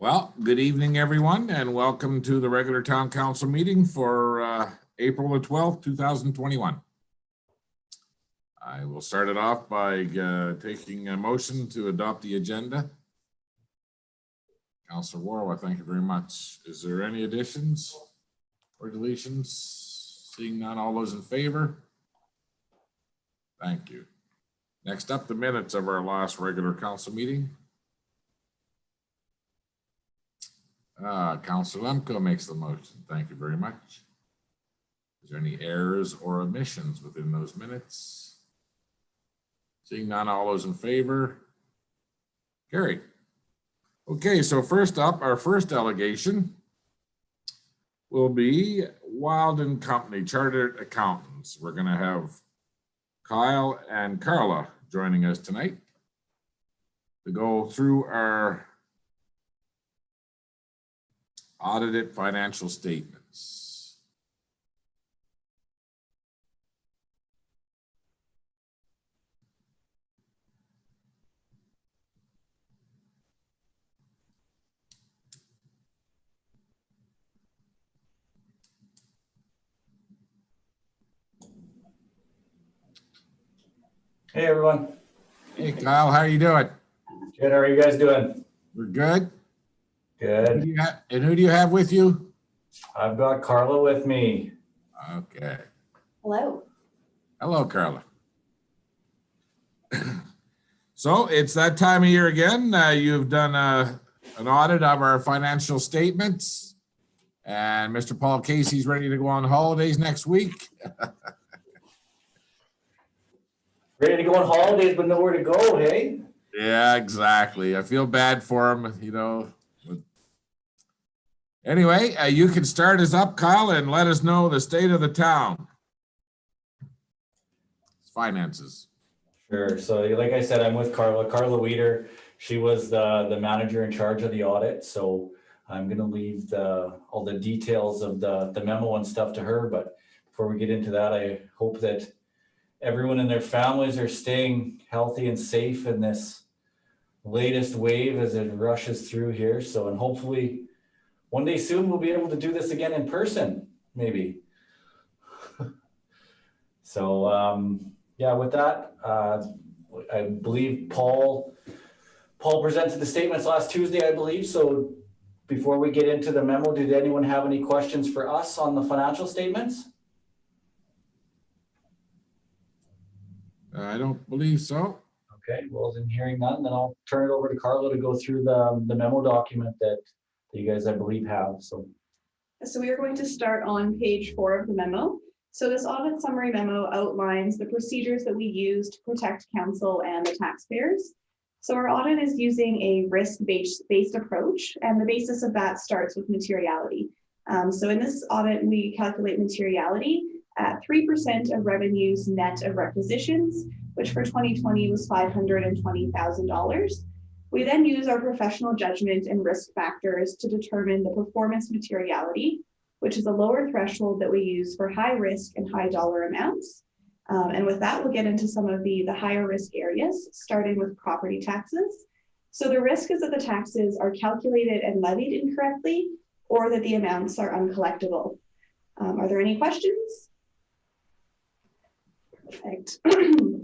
Well, good evening, everyone, and welcome to the regular town council meeting for April the 12th, 2021. I will start it off by taking a motion to adopt the agenda. Councillor Warwick, thank you very much. Is there any additions or deletions? Seeing none, all those in favor? Thank you. Next up, the minutes of our last regular council meeting. Councillor Lemko makes the motion. Thank you very much. Is there any errors or omissions within those minutes? Seeing none, all those in favor? Carried. Okay, so first up, our first delegation will be Wild & Company Chartered Accountants. We're going to have Kyle and Carla joining us tonight to go through our audited financial statements. Hey everyone. Hey Kyle, how are you doing? Good, how are you guys doing? We're good. Good. Who do you have with you? I've got Carla with me. Okay. Hello. Hello, Carla. So it's that time of year again. You've done an audit of our financial statements, and Mr. Paul Casey's ready to go on holidays next week. Ready to go on holidays but nowhere to go, hey? Yeah, exactly. I feel bad for him, you know. Anyway, you can start us up, Kyle, and let us know the state of the town. finances. Sure. So like I said, I'm with Carla Weeder. She was the manager in charge of the audit. So I'm going to leave all the details of the memo and stuff to her. But before we get into that, I hope that everyone and their families are staying healthy and safe in this latest wave as it rushes through here. So, and hopefully one day soon we'll be able to do this again in person, maybe. So, yeah, with that, I believe Paul presented the statements last Tuesday, I believe. So before we get into the memo, did anyone have any questions for us on the financial statements? I don't believe so. Okay, well, then hearing none, then I'll turn it over to Carla to go through the memo document that you guys, I believe, have. So we are going to start on page 4 of the memo. So this audit summary memo outlines the procedures that we use to protect council and the taxpayers. So our audit is using a risk-based approach, and the basis of that starts with materiality. So in this audit, we calculate materiality at 3% of revenues net of requisitions, which for 2020 was $520,000. We then use our professional judgment and risk factors to determine the performance materiality, which is a lower threshold that we use for high risk and high dollar amounts. And with that, we'll get into some of the higher risk areas, starting with property taxes. So the risk is that the taxes are calculated and levied incorrectly, or that the amounts are uncollectible. Are there any questions? Perfect.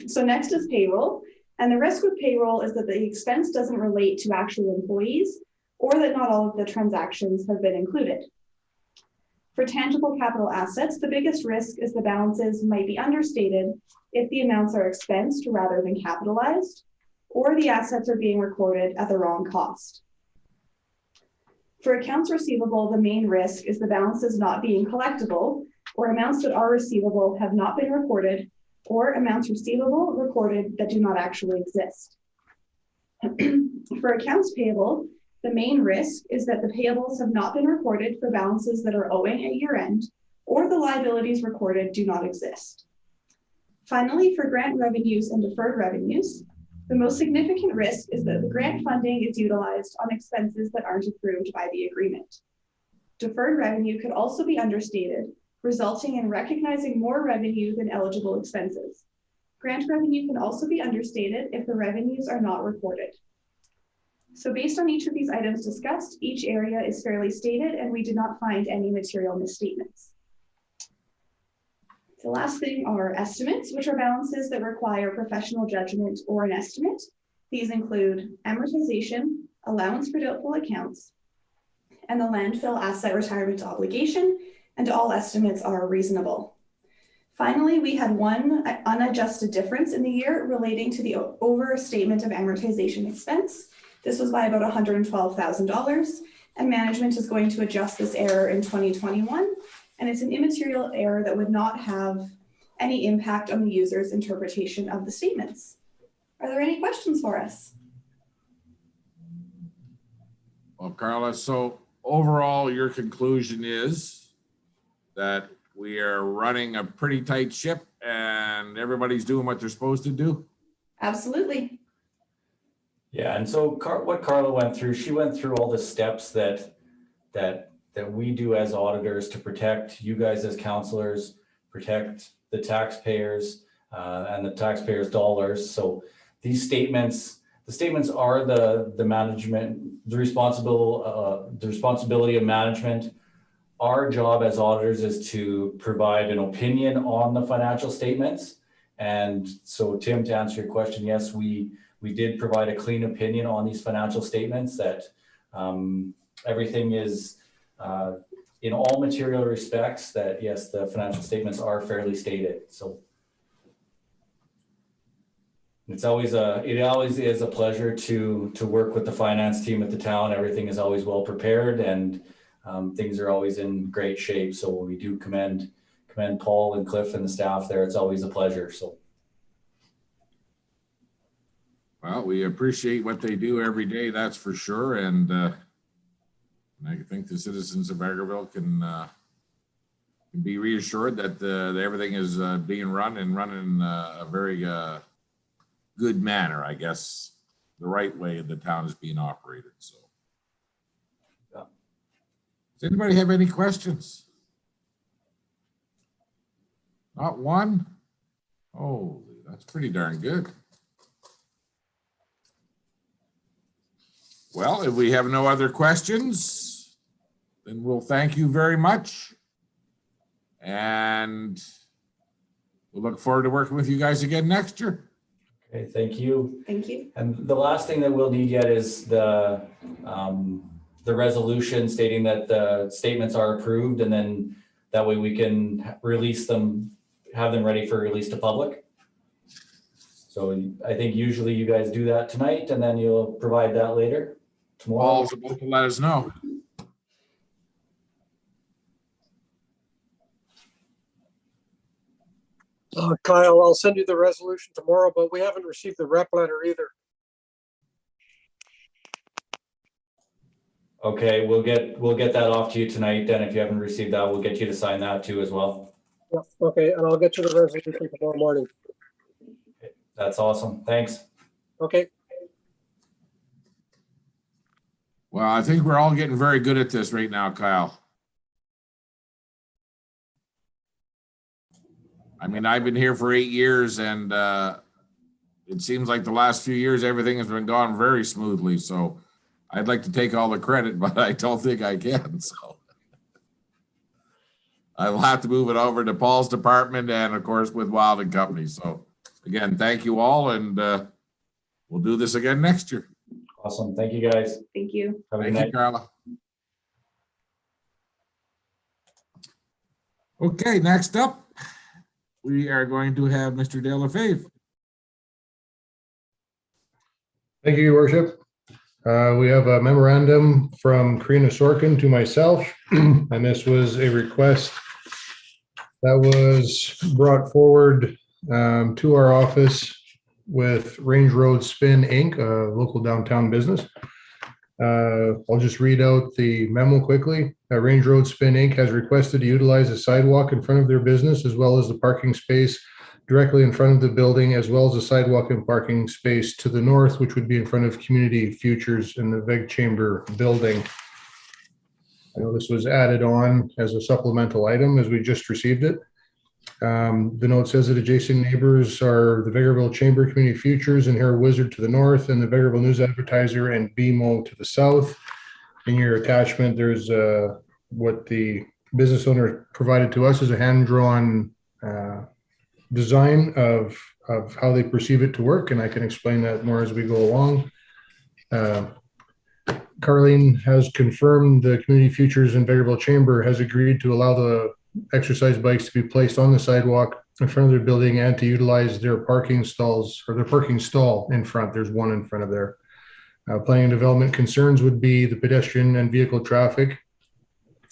So next is payroll. And the risk with payroll is that the expense doesn't relate to actual employees, or that not all of the transactions have been included. For tangible capital assets, the biggest risk is the balances might be understated if the amounts are expensed rather than capitalized, or the assets are being recorded at the wrong cost. For accounts receivable, the main risk is the balances not being collectible, or amounts that are receivable have not been recorded, or amounts receivable recorded that do not actually exist. For accounts payable, the main risk is that the payables have not been recorded for balances that are owing at year end, or the liabilities recorded do not exist. Finally, for grant revenues and deferred revenues, the most significant risk is that the grant funding is utilized on expenses that aren't approved by the agreement. Deferred revenue could also be understated, resulting in recognizing more revenue than eligible expenses. Grant revenue can also be understated if the revenues are not recorded. So based on each of these items discussed, each area is fairly stated and we did not find any material misstatements. The last thing are estimates, which are balances that require professional judgment or an estimate. These include amortization, allowance for doubtful accounts, and the landfill asset retirement obligation, and all estimates are reasonable. Finally, we had one unadjusted difference in the year relating to the overstatement of amortization expense. This was by about $112,000, and management is going to adjust this error in 2021, and it's an immaterial error that would not have any impact on the user's interpretation of the statements. Are there any questions for us? Well, Carla, so overall, your conclusion is that we are running a pretty tight ship and everybody's doing what they're supposed to do? Absolutely. Yeah, and so what Carla went through, she went through all the steps that we do as auditors to protect you guys as counselors, protect the taxpayers and the taxpayers' dollars. So these statements, the statements are the management, the responsibility of management. Our job as auditors is to provide an opinion on the financial statements. And so Tim, to answer your question, yes, we did provide a clean opinion on these financial statements that everything is in all material respects that yes, the financial statements are fairly stated. So it always is a pleasure to work with the finance team at the town. Everything is always well prepared and things are always in great shape. So we do commend Paul and Cliff and the staff there. It's always a pleasure. So. Well, we appreciate what they do every day, that's for sure. And I think the citizens of Vagabile can be reassured that everything is being run in a very good manner, I guess, the right way the town is being operated. So, yeah. Does anybody have any questions? Not one? Holy, that's pretty darn good. Well, if we have no other questions, then we'll thank you very much. And we'll look forward to working with you guys again next year. Okay, thank you. Thank you. And the last thing that we'll need yet is the resolution stating that the statements are approved, and then that way we can release them, have them ready for release to public. So I think usually you guys do that tonight, and then you'll provide that later tomorrow. Paul's about to let us know. Kyle, I'll send you the resolution tomorrow, but we haven't received the rep letter either. Okay, we'll get that off to you tonight. Then if you haven't received that, we'll get you to sign that too as well. Yeah, okay, and I'll get you the resolution tomorrow morning. Okay, that's awesome. Thanks. Okay. Well, I think we're all getting very good at this right now, Kyle. I mean, I've been here for 8 years, and it seems like the last few years, everything has been going very smoothly. So I'd like to take all the credit, but I don't think I can. So I'll have to move it over to Paul's department and, of course, with Wild and Company. So again, thank you all, and we'll do this again next year. Awesome. Thank you, guys. Thank you. Have a good Thank night. you, Carla. Okay, next up, we are going to have Mr. De La Fave. Thank you, Your Worship. We have a memorandum from Karina Sorkin to myself, and this was a request that was brought forward to our office with Range Road Spin Inc., a local downtown business. I'll just read out the memo quickly. Range Road Spin Inc. has requested to utilize a sidewalk in front of their business, as well as the parking space directly in front of the building, as well as a sidewalk and parking space to the north, which would be in front of Community Futures in the Veg Chamber building. I know this was added on as a supplemental item as we just received it. The note says that adjacent neighbors are the Vagabile Chamber Community Futures and Hair Wizard to the north, and the Vagabile News Advertiser and BMO to the south. In your attachment, there's what the business owner provided to us is a hand-drawn design of how they perceive it to work, and I can explain that more as we go along. Carlene has confirmed the Community Futures and Vagabile Chamber has agreed to allow the exercise bikes to be placed on the sidewalk in front of their building and to utilize their parking stalls or their parking stall in front. There's one in front of there. Planning and development concerns would be the pedestrian and vehicle traffic.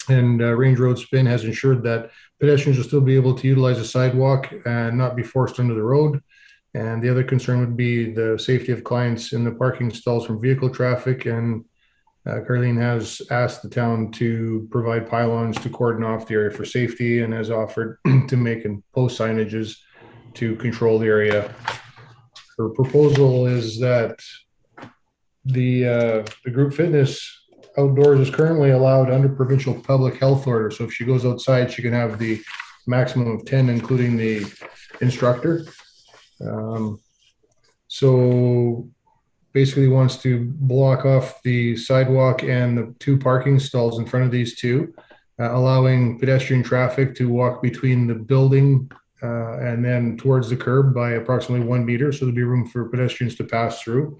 And Range Road Spin has ensured that pedestrians will still be able to utilize the sidewalk and not be forced under the road. And the other concern would be the safety of clients in the parking stalls from vehicle traffic. And Carlene has asked the town to provide pylons to cordon off the area for safety and has offered to make and post signages to control the area. Her proposal is that the group fitness outdoors is currently allowed under provincial public health order. So if she goes outside, she can have the maximum of 10, including the instructor. So basically wants to block off the sidewalk and the 2 parking stalls in front of these 2, allowing pedestrian traffic to walk between the building and then towards the curb by approximately 1 meter. So there'll be room for pedestrians to pass through.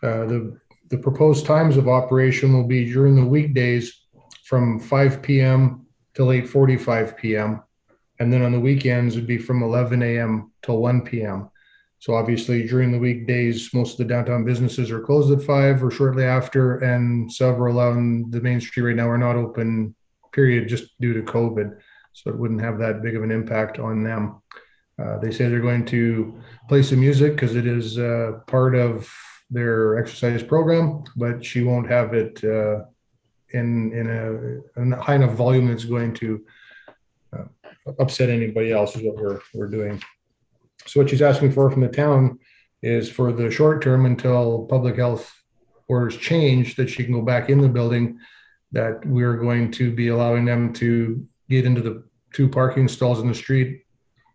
The proposed times of operation will be during the weekdays from 5 p.m. till 8:45 p.m. And then on the weekends, it'd be from 11 a.m. till 1 p.m. So obviously during the weekdays, most of the downtown businesses are closed at 5 or shortly after, and several on the main street right now are not open, period, just due to COVID. So it wouldn't have that big of an impact on them. They say they're going to play some music because it is part of their exercise program, but she won't have it in a high enough volume that's going to upset anybody else is what we're doing. So what she's asking for from the town is for the short term until public health orders change, that she can go back in the building, that we're going to be allowing them to get into the 2 parking stalls in the street.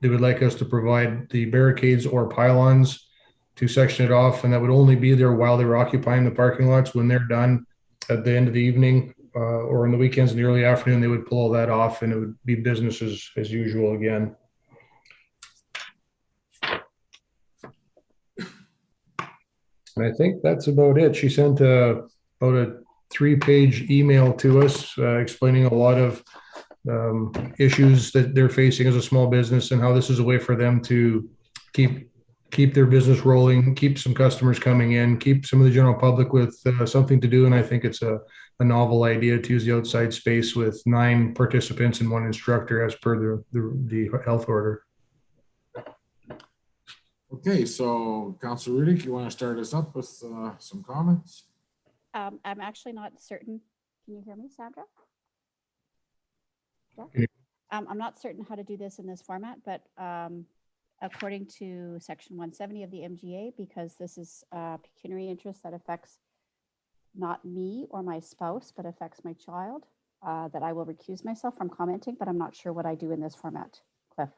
They would like us to provide the barricades or pylons to section it off, and that would only be there while they were occupying the parking lots. When they're done at the end of the evening or in the weekends in the early afternoon, they would pull all that off and it would be business as usual again. And I think that's about it. She sent about a 3-page email to us explaining a lot of issues that they're facing as a small business and how this is a way for them to keep their business rolling, keep some customers coming in, keep some of the general public with something to do. And I think it's a novel idea to use the outside space with 9 participants and 1 instructor as per the health order. Okay, so Councilor Rudick, you want to start us up with some comments? I'm actually not certain. Can you hear me, Sandra? Yeah. I'm not certain how to do this in this format, but according to Section 170 of the MGA, because this is a pecuniary interest that affects not me or my spouse, but affects my child, that I will recuse myself from commenting, but I'm not sure what I do in this format. Cliff.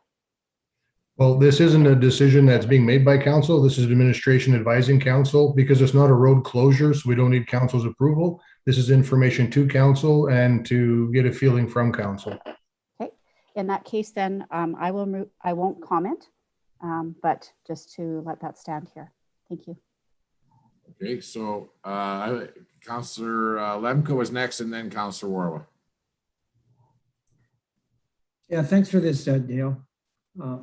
Well, this isn't a decision that's being made by council. This is administration advising council because it's not a road closure, so we don't need council's approval. This is information to council and to get a feeling from council. Okay, in that case, then I won't comment, but just to let that stand here. Thank you. Okay, so Councilor Lemko was next, and then Councilor Warwa. Yeah, thanks for this, Dale.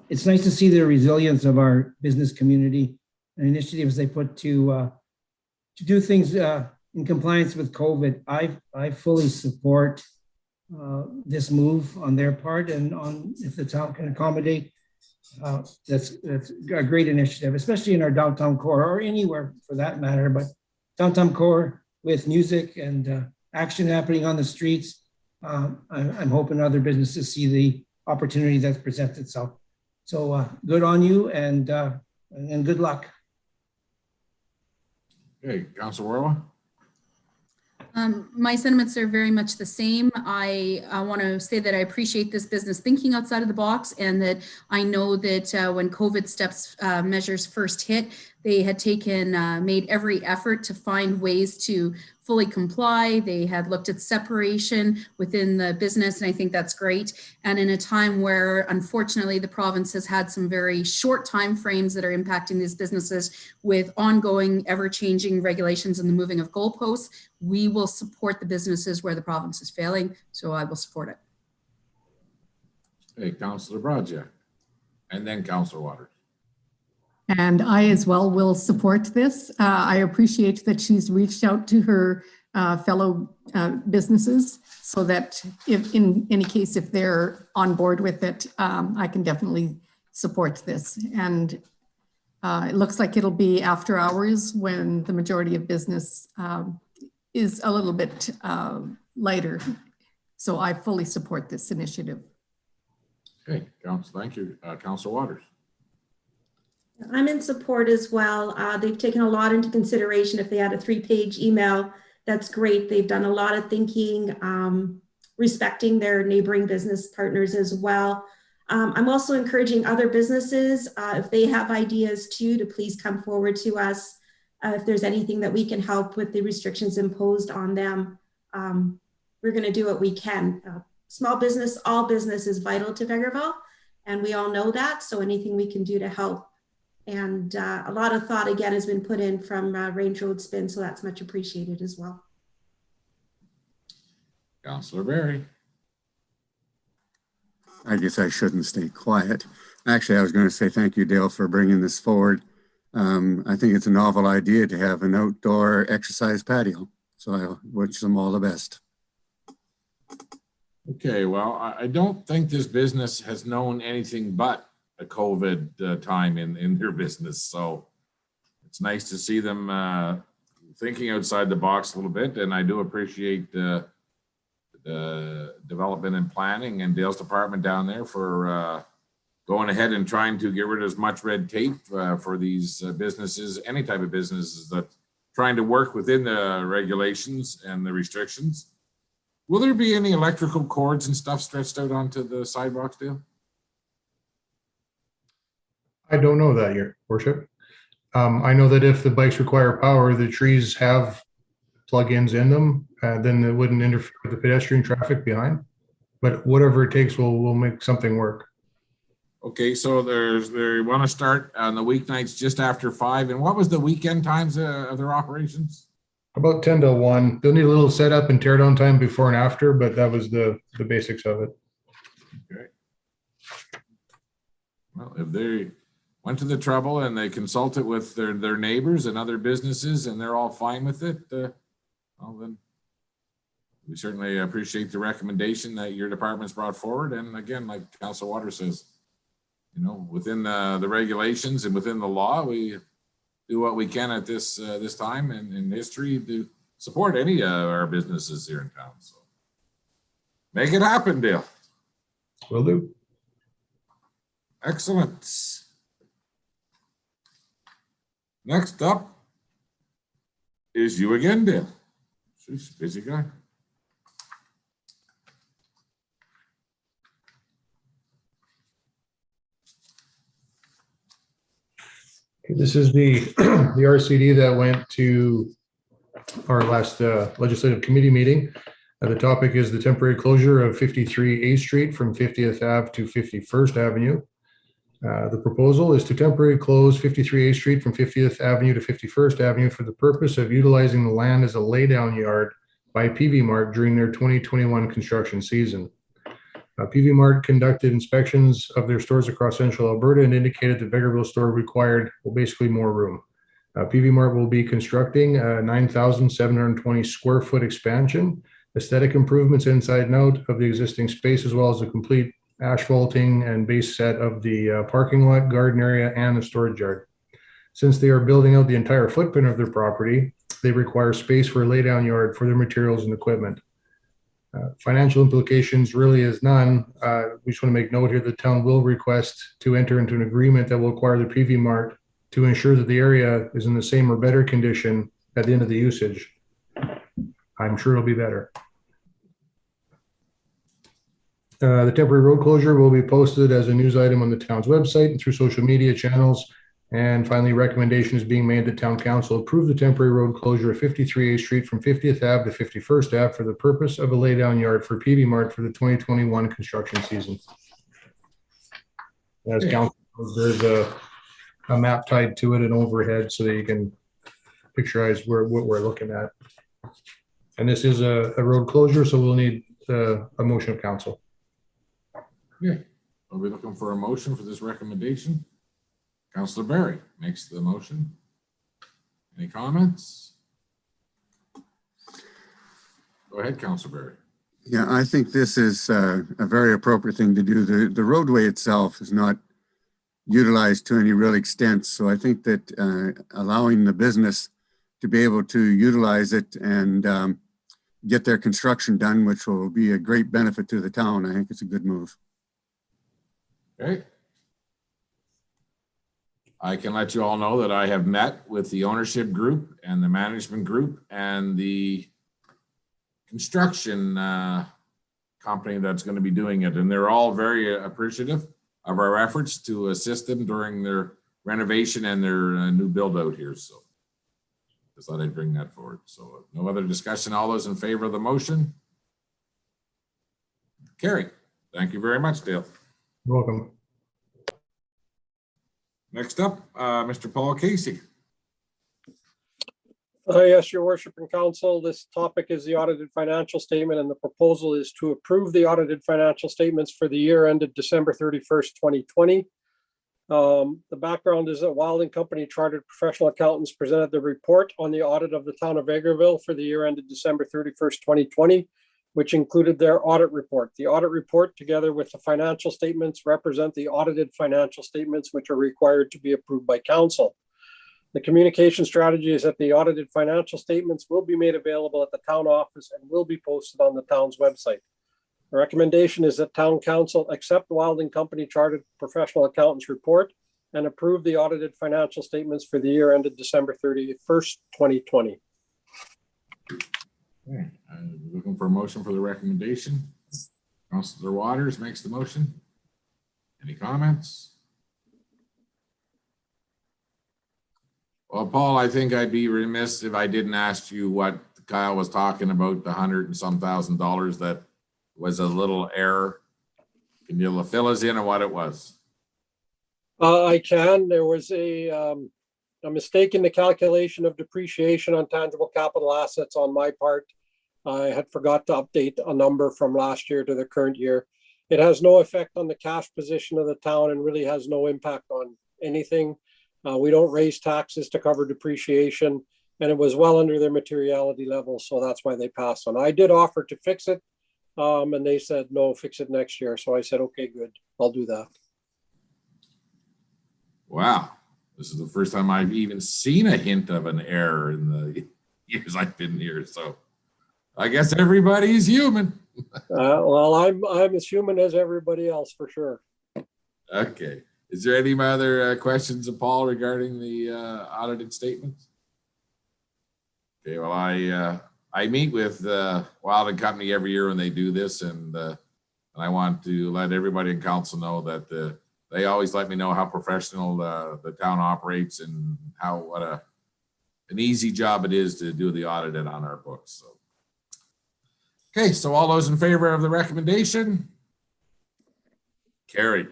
It's nice to see the resilience of our business community and initiatives they put to do things in compliance with COVID. I fully support this move on their part, and on if the town can accommodate. That's a great initiative, especially in our downtown core or anywhere for that matter. But downtown core with music and action happening on the streets, I'm hoping other businesses see the opportunity that's presented itself. So good on you and good luck. Okay, Councilor Warwa. My sentiments are very much the same. I want to say that I appreciate this business thinking outside of the box, and that I know that when COVID measures first hit, they had made every effort to find ways to fully comply. They had looked at separation within the business, and I think that's great. And in a time where, unfortunately, the province has had some very short time frames that are impacting these businesses with ongoing, ever-changing regulations and the moving of goalposts, we will support the businesses where the province is failing, so I will support it. Hey, Councillor Broadjack, and then Councillor Waters. And I as well will support this. I appreciate that she's reached out to her fellow businesses so that if in any case, if they're on board with it, I can definitely support this. And it looks like it'll be after hours when the majority of business is a little bit lighter. So I fully support this initiative. Okay, Council, thank you. Councillor Waters. I'm in support as well. They've taken a lot into consideration. If they had a 3-page email, that's great. They've done a lot of thinking, respecting their neighboring business partners as well. I'm also encouraging other businesses, if they have ideas too, to please come forward to us. If there's anything that we can help with the restrictions imposed on them, we're going to do what we can. Small business, all business is vital to Vagabile, and we all know that. So anything we can do to help. And a lot of thought, again, has been put in from Range Road Spin, so that's much appreciated as well. Councillor Barry. I guess I shouldn't stay quiet. Actually, I was going to say thank you, Dale, for bringing this forward. I think it's a novel idea to have an outdoor exercise patio. So I wish them all the best. Okay, well, I don't think this business has known anything but a COVID time in their business. So it's nice to see them thinking outside the box a little bit. And I do appreciate the development and planning and Dale's department down there for going ahead and trying to get rid of as much red tape for these businesses, any type of businesses that trying to work within the regulations and the restrictions. Will there be any electrical cords and stuff stretched out onto the sidewalks, Dale? I don't know that, Your Worship. I know that if the bikes require power, the trees have plug-ins in them, then it wouldn't interfere with the pedestrian traffic behind. But whatever it takes, we'll make something work. Okay, so they want to start on the weeknights just after 5. And what was the weekend times of their operations? About 10 to 1. They'll need a little setup and tear down time before and after, but that was the basics of it. Okay. Well, if they went to the trouble and they consulted with their neighbors and other businesses and they're all fine with it, well then we certainly appreciate the recommendation that your department's brought forward. And again, like Councilor Waters says, you know, within the regulations and within the law, we do what we can at this time and in history to support any of our businesses here in town. So make it happen, Dale. Will do. Excellent. Next up is you again, Dale. She's a busy guy. This is the RCD that went to our last legislative committee meeting. The topic is the temporary closure of 53 A Street from 50th Ave to 51st Avenue. The proposal is to temporarily close 53 A Street from 50th Avenue to 51st Avenue for the purpose of utilizing the land as a laydown yard by PV Mart during their 2021 construction season. PV Mart conducted inspections of their stores across central Alberta and indicated the Vagabile store required, well, basically more room. PV Mart will be constructing a 9,720 square foot expansion, aesthetic improvements inside and out of the existing space, as well as a complete asphalting and base set of the parking lot, garden area, and the storage yard. Since they are building out the entire footprint of their property, they require space for a laydown yard for their materials and equipment. Financial implications really is none. We just want to make note here the town will request to enter into an agreement that will require the PV Mart to ensure that the area is in the same or better condition at the end of the usage. I'm sure it'll be better. The temporary road closure will be posted as a news item on the town's website and through social media channels. And finally, recommendation is being made that town council approve the temporary road closure of 53 A Street from 50th Ave to 51st Ave for the purpose of a laydown yard for PB Mart for the 2021 construction season. As council knows, there's a map tied to it and overhead so that you can picturize what we're looking at. And this is a road closure, so we'll need a motion of council. Okay, are we looking for a motion for this recommendation? Councillor Barry makes the motion. Any comments? Go ahead, Councillor Barry. Yeah, I think this is a very appropriate thing to do. The roadway itself is not utilized to any real extent. So I think that allowing the business to be able to utilize it and get their construction done, which will be a great benefit to the town, I think it's a good move. Okay. I can let you all know that I have met with the ownership group and the management group and the construction company that's going to be doing it. And they're all very appreciative of our efforts to assist them during their renovation and their new build out here. So just thought I'd bring that forward. So no other discussion. All those in favor of the motion? Carrie. Thank you very much, Dale. You're welcome. Next up, Mr. Paul Casey. Yes, Your Worship and Council, this topic is the audited financial statement, and the proposal is to approve the audited financial statements for the year ended December 31st, 2020. The background is that Wild and Company Chartered Professional Accountants presented the report on the audit of the town of Vagabile for the year ended December 31st, 2020, which included their audit report. The audit report, together with the financial statements, represent the audited financial statements, which are required to be approved by council. The communication strategy is that the audited financial statements will be made available at the town office and will be posted on the town's website. The recommendation is that town council accept Wild and Company Chartered Professional Accountants report and approve the audited financial statements for the year ended December 31st, 2020. Okay, I'm looking for a motion for the recommendation. Councillor Waters makes the motion. Any comments? Well, Paul, I think I'd be remiss if I didn't ask you what Kyle was talking about, the $100 and some thousand that was a little error. Can you fill us in on what it was? I can. There was a mistake in the calculation of depreciation on tangible capital assets on my part. I had forgot to update a number from last year to the current year. It has no effect on the cash position of the town and really has no impact on anything. We don't raise taxes to cover depreciation, and it was well under their materiality level, so that's why they passed on. I did offer to fix it, and they said, no, fix it next year. So I said, okay, good, I'll do that. Wow. This is the first time I've even seen a hint of an error in the years I've been here. So I guess everybody's human. Well, I'm as human as everybody else, for sure. Okay. Is there any other questions of Paul regarding the audited statements? Okay, well, I meet with Wild and Company every year when they do this, and I want to let everybody in council know that they always let me know how professional the town operates and what an easy job it is to do the audit on our books. So, okay, so all those in favor of the recommendation? Carried.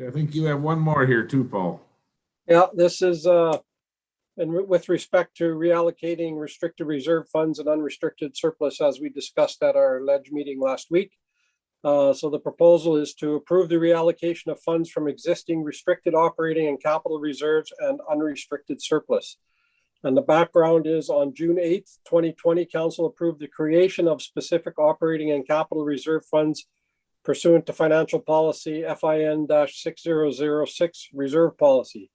I think you have one more here too, Paul. Yeah, this is and with respect to reallocating restricted reserve funds and unrestricted surplus, as we discussed at our ledge meeting last week. So the proposal is to approve the reallocation of funds from existing restricted operating and capital reserves and unrestricted surplus. And the background is on June 8th, 2020, council approved the creation of specific operating and capital reserve funds pursuant to financial policy FIN-6006 reserve policy.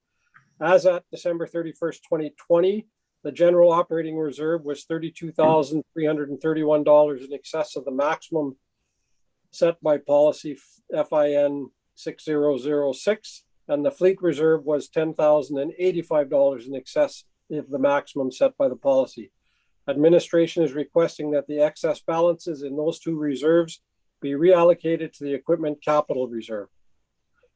As at December 31st, 2020, the general operating reserve was $32,331 in excess of the maximum set by policy FIN-6006, and the fleet reserve was $10,085 in excess of the maximum set by the policy. Administration is requesting that the excess balances in those two reserves be reallocated to the equipment capital reserve.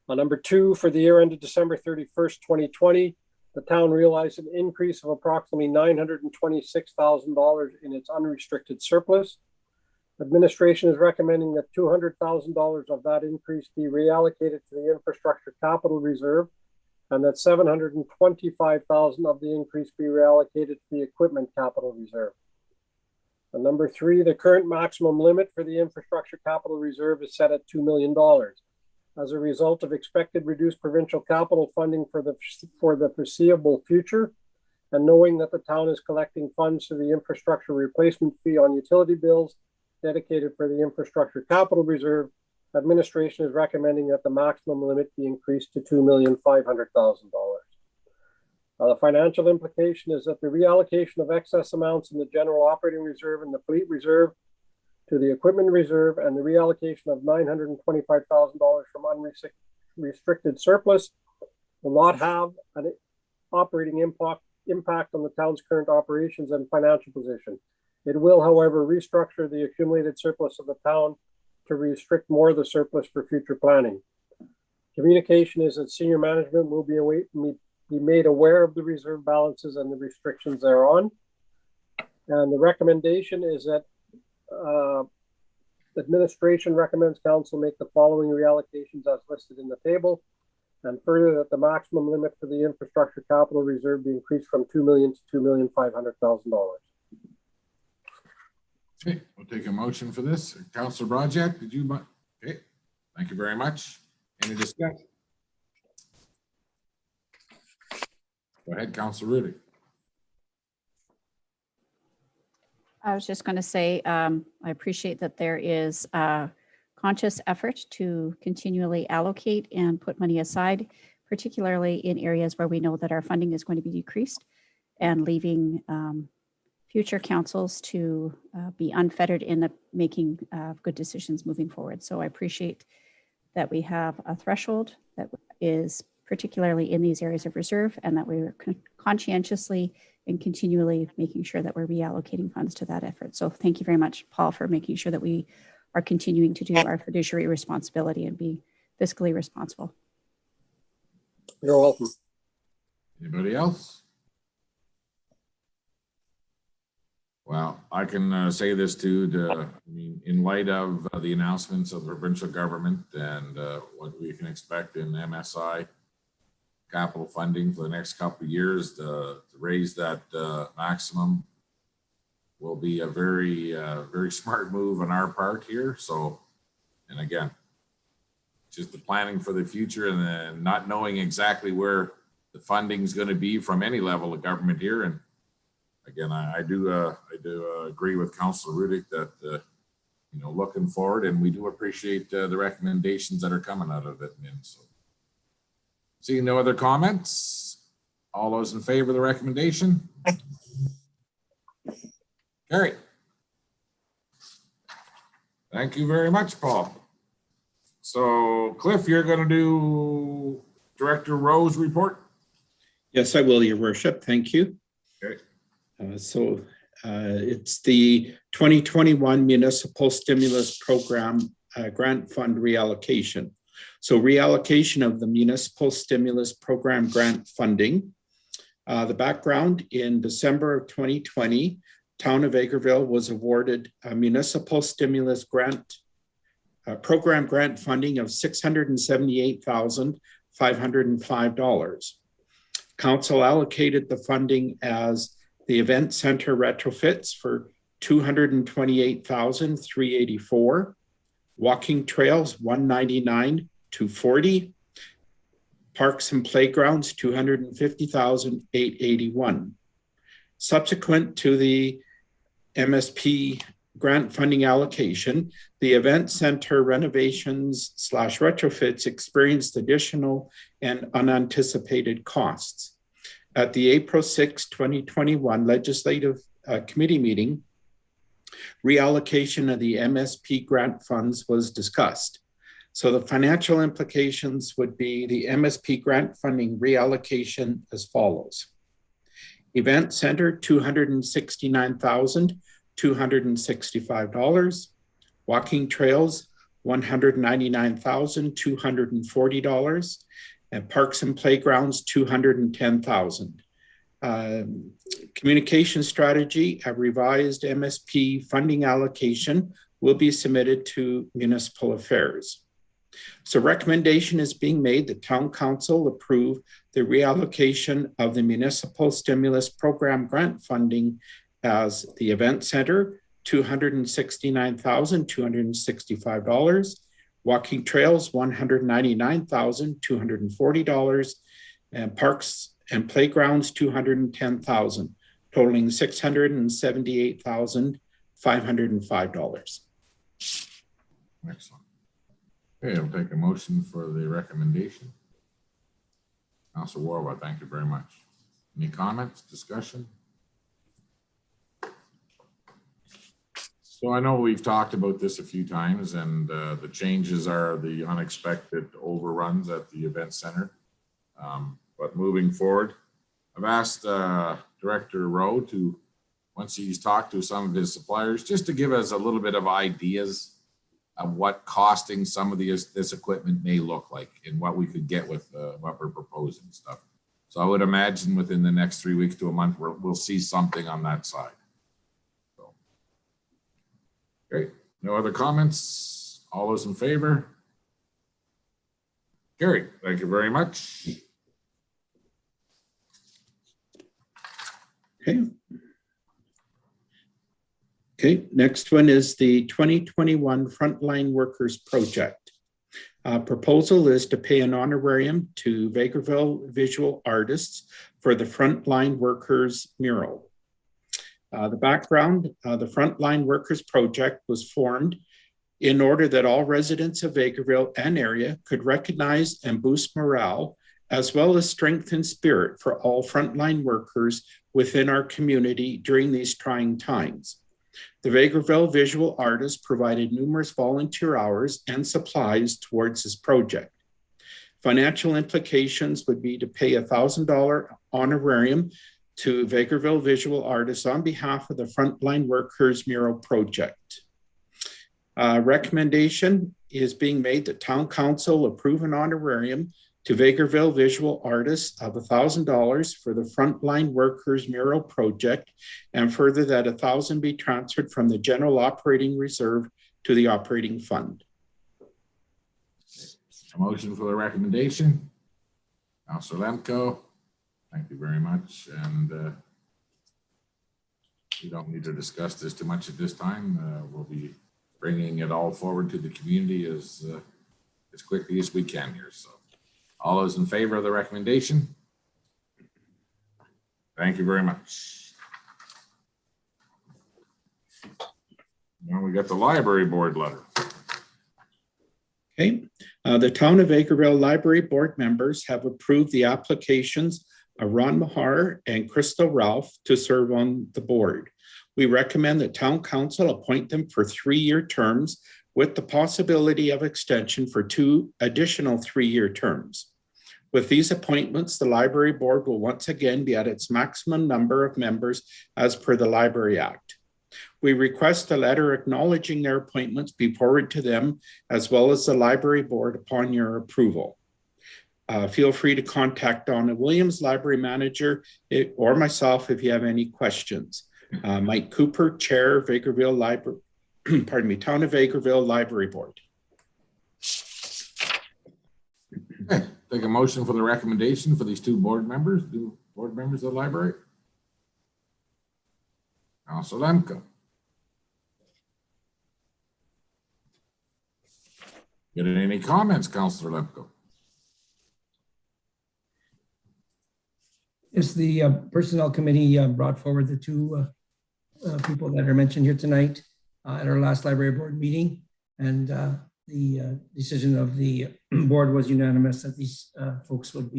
On number 2, for the year ended December 31st, 2020, the town realized an increase of approximately $926,000 in its unrestricted surplus. Administration is recommending that $200,000 of that increase be reallocated to the infrastructure capital reserve, and that $725,000 of the increase be reallocated to the equipment capital reserve. And number 3, the current maximum limit for the infrastructure capital reserve is set at $2 million. As a result of expected reduced provincial capital funding for the foreseeable future, and knowing that the town is collecting funds to the infrastructure replacement fee on utility bills dedicated for the infrastructure capital reserve, administration is recommending that the maximum limit be increased to $2,500,000. The financial implication is that the reallocation of excess amounts in the general operating reserve and the fleet reserve to the equipment reserve, and the reallocation of $925,000 from unrestricted surplus will not have an operating impact on the town's current operations and financial position. It will, however, restructure the accumulated surplus of the town to restrict more of the surplus for future planning. Communication is that senior management will be made aware of the reserve balances and the restrictions thereon. And the recommendation is that administration recommends council make the following reallocations as listed in the table, and further that the maximum limit for the infrastructure capital reserve be increased from $2 million to $2,500,000. Okay, we'll take a motion for this. Councilor Brajak, did you? Okay, thank you very much. Any discussion? Go ahead, Councilor Rudy. I was just going to say, I appreciate that there is a conscious effort to continually allocate and put money aside, particularly in areas where we know that our funding is going to be decreased, and leaving future councils to be unfettered in making good decisions moving forward. So I appreciate that we have a threshold that is particularly in these areas of reserve, and that we're conscientiously and continually making sure that we're reallocating funds to that effort. So thank you very much, Paul, for making sure that we are continuing to do our fiduciary responsibility and be fiscally responsible. You're welcome. Anybody else? Well, I can say this too, I mean, in light of the announcements of the provincial government and what we can expect in MSI capital funding for the next couple of years, to raise that maximum will be a very, very smart move on our part here. So, and again, just the planning for the future, and then not knowing exactly where the funding is going to be from any level of government here. And again, I do agree with Councilor Rudick that you know, looking forward, and we do appreciate the recommendations that are coming out of it. And so, seeing no other comments, all those in favor of the recommendation? Carry. Thank you very much, Paul. So Cliff, you're going to do Director Rowe's report? Yes, I will, Your Worship. Thank you. Okay. It's the 2021 Municipal Stimulus Program Grant Fund reallocation. So reallocation of the Municipal Stimulus Program grant funding. The background: in December of 2020, Town of Vagabile was awarded a Municipal Stimulus Grant Program grant funding of $678,505. Council allocated the funding as the Event Center retrofits for $228,384, walking trails $199,240, parks and playgrounds $250,881. Subsequent to the MSP grant funding allocation, the Event Center renovations / retrofits experienced additional and unanticipated costs. At the April 6, 2021 Legislative Committee meeting, reallocation of the MSP grant funds was discussed. So the financial implications would be the MSP grant funding reallocation as follows. Event Center, $269,265. Walking Trails, $199,240. And Parks and Playgrounds, $210,000. Communication strategy, a revised MSP funding allocation will be submitted to Municipal Affairs. So recommendation is being made that Town Council approve the reallocation of the Municipal Stimulus Program grant funding as the Event Center, $269,265, Walking Trails, $199,240, and Parks and Playgrounds, $210,000, totaling $678,505. Excellent. Okay, I'll take a motion for the recommendation. Councilor Warwa, thank you very much. Any comments, discussion? So I know we've talked about this a few times, and the changes are the unexpected overruns at the event center. But moving forward, I've asked Director Rowe to, once he's talked to some of his suppliers, just to give us a little bit of ideas of what costing some of this equipment may look like and what we could get with what we're proposing and stuff. So I would imagine within the next 3 weeks to a month, we'll see something on that side. So, great. No other comments? All those in favor? Carried. Thank you very much. Okay. Okay, next one is the 2021 Frontline Workers Project. Proposal is to pay an honorarium to Vagabile visual artists for the Frontline Workers mural. The background, the Frontline Workers Project was formed in order that all residents of Vagabile and area could recognize and boost morale, as well as strengthen spirit for all frontline workers within our community during these trying times. The Vagabile visual artist provided numerous volunteer hours and supplies towards this project. Financial implications would be to pay a $1,000 honorarium to Vagabile visual artists on behalf of the Frontline Workers Mural Project. Recommendation is being made that Town Council approve an honorarium to Vagabile visual artists of $1,000 for the Frontline Workers Mural Project, and further that $1,000 be transferred from the general operating reserve to the operating fund. A motion for the recommendation. Councilor Lemko, thank you very much. And we don't need to discuss this too much at this time. We'll be bringing it all forward to the community as quickly as we can here. So. All those in favor of the recommendation? Thank you very much. Now we got the library board letter. Okay, the Town of Vagabile Library Board members have approved the applications of Ron Mahar and Crystal Ralph to serve on the board. We recommend that Town Council appoint them for 3-year terms with the possibility of extension for 2 additional 3-year terms. With these appointments, the library board will once again be at its maximum number of members as per the Library Act. We request a letter acknowledging their appointments be forwarded to them as well as the library board upon your approval. Feel free to contact Donna Williams, library manager, or myself if you have any questions. Mike Cooper, Chair, Vagabile Library, pardon me, Town of Vagabile Library Board. Okay, take a motion for the recommendation for these 2 board members, of the library. Councilor Lemko. Getting any comments, Councilor Lemko? Yes, the Personnel Committee brought forward the 2 people that are mentioned here tonight at our last library board meeting. And the decision of the board was unanimous that these folks would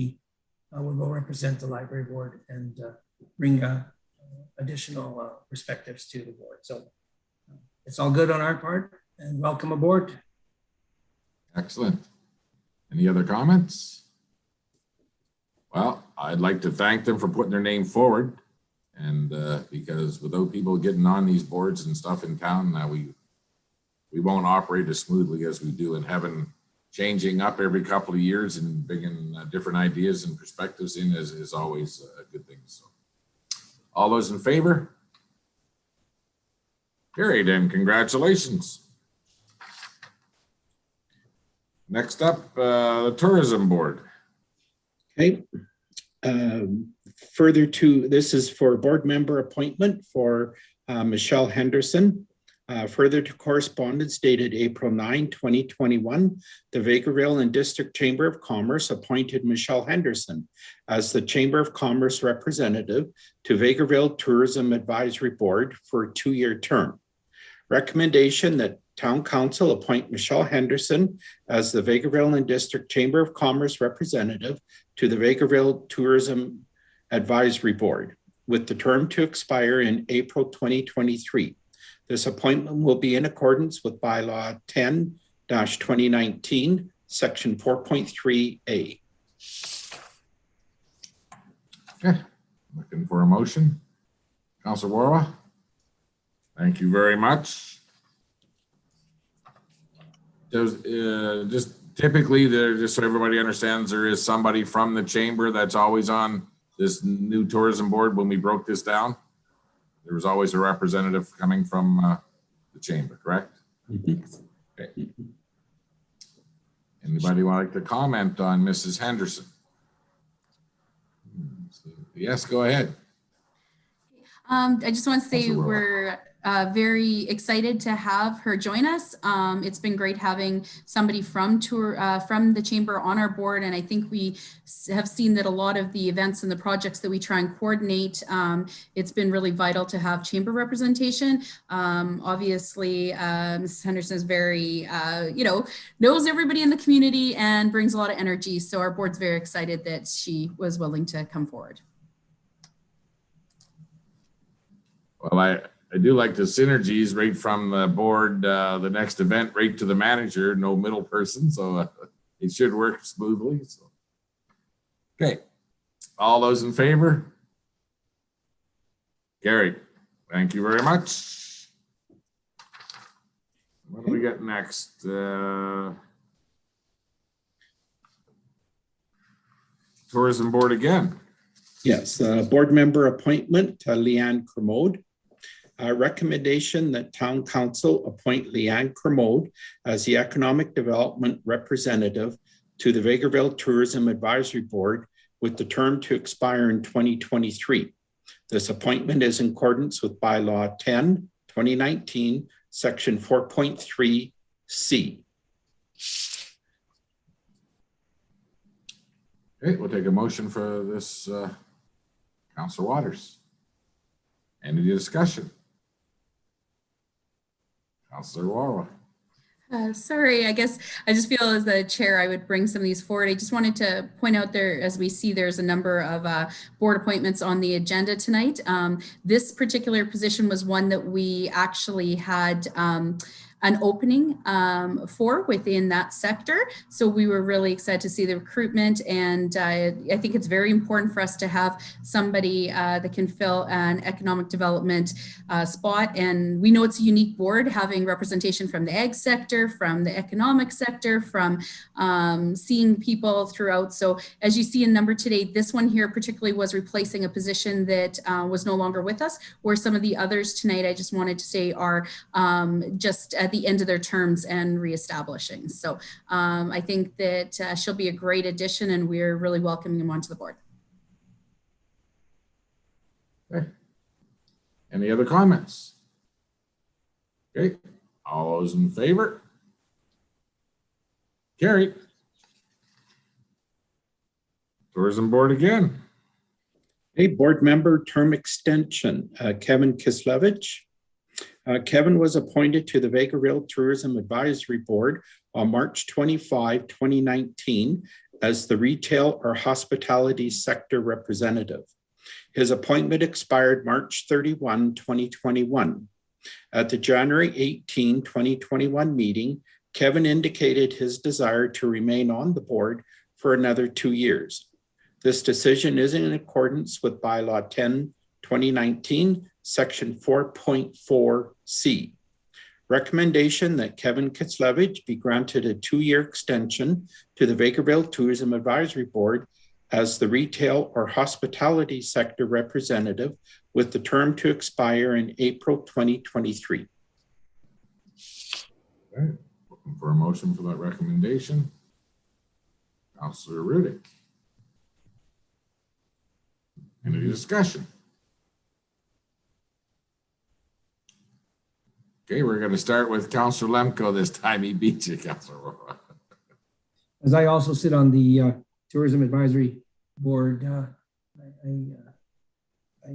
go represent the library board and bring additional perspectives to the board. So it's all good on our part, and welcome aboard. Excellent. Any other comments? Well, I'd like to thank them for putting their name forward. And because without people getting on these boards and stuff in town, we won't operate as smoothly as we do, and having changing up every couple of years and bringing different ideas and perspectives in is always a good thing. So all those in favor? Carried, and congratulations. Next up, the Tourism Board. Okay. Further to, this is for board member appointment for Michelle Henderson. Further to correspondence dated April 9, 2021, the Vagabile and District Chamber of Commerce appointed Michelle Henderson as the Chamber of Commerce representative to Vagabile Tourism Advisory Board for a 2-year term. Recommendation that Town Council appoint Michelle Henderson as the Vagabile and District Chamber of Commerce representative to the Vagabile Tourism Advisory Board with the term to expire in April 2023. This appointment will be in accordance with bylaw 10-2019, section 4.3A. Okay, looking for a motion. Councilor Warwa. Thank you very much. There's just typically there, just so everybody understands, there is somebody from the chamber that's always on this new tourism board. When we broke this down, there was always a representative coming from the chamber, correct? Mm-hmm. Okay. Anybody like to comment on Mrs. Henderson? Yes, go ahead. I just want to say Councilor Roy. we're very excited to have her join us. It's been great having somebody from the chamber on our board, and I think we have seen that a lot of the events and the projects that we try and coordinate, it's been really vital to have chamber representation. Obviously, Mrs. Henderson is very, knows everybody in the community and brings a lot of energy. So our board's very excited that she was willing to come forward. Well, I do like the synergies right from the board, the next event right to the manager, no middle person. So it should work smoothly. So, okay. All those in favor? Carried. Thank you very much. What do we get next? Tourism Board again. Yes, board member appointment, Leanne Kermode. Recommendation that Town Council appoint Leanne Kermode as the Economic Development Representative to the Vagabile Tourism Advisory Board with the term to expire in 2023. This appointment is in accordance with bylaw 10-2019, section 4.3C. Okay, we'll take a motion for this, Councilor Waters. Any discussion? Councilor Warwa. Sorry, I guess I just feel as the chair, I would bring some of these forward. I just wanted to point out there, as we see, there's a number of board appointments on the agenda tonight. This particular position was one that we actually had an opening for within that sector. So we were really excited to see the recruitment, and I think it's very important for us to have somebody that can fill an economic development spot. And we know it's a unique board, having representation from the ag sector, from the economic sector, from seeing people throughout. So as you see in number today, this one here particularly was replacing a position that was no longer with us, where some of the others tonight, I just wanted to say, are just at the end of their terms and reestablishing. So I think that she'll be a great addition, and we're really welcoming him onto the board. Okay. Any other comments? Okay, all those in favor? Carried. Tourism Board again. A board member term extension, Kevin Kislevich. Kevin was appointed to the Vagabile Tourism Advisory Board on March 25, 2019 as the retail or hospitality sector representative. His appointment expired March 31, 2021. At the January 18, 2021 meeting, Kevin indicated his desire to remain on the board for another 2 years. This decision is in accordance with bylaw 2019, Section 4.4C. Recommendation that Kevin Kislevich be granted a 2-year extension to the Vagabile Tourism Advisory Board as the retail or hospitality sector representative with the term to expire in April 2023. Okay. Looking for a motion for that recommendation. Councillor Rudick. Any discussion? Okay, we're going to start with Councillor Lemko this time. He beat you, Councillor Roy. As I also sit on the Tourism Advisory Board, I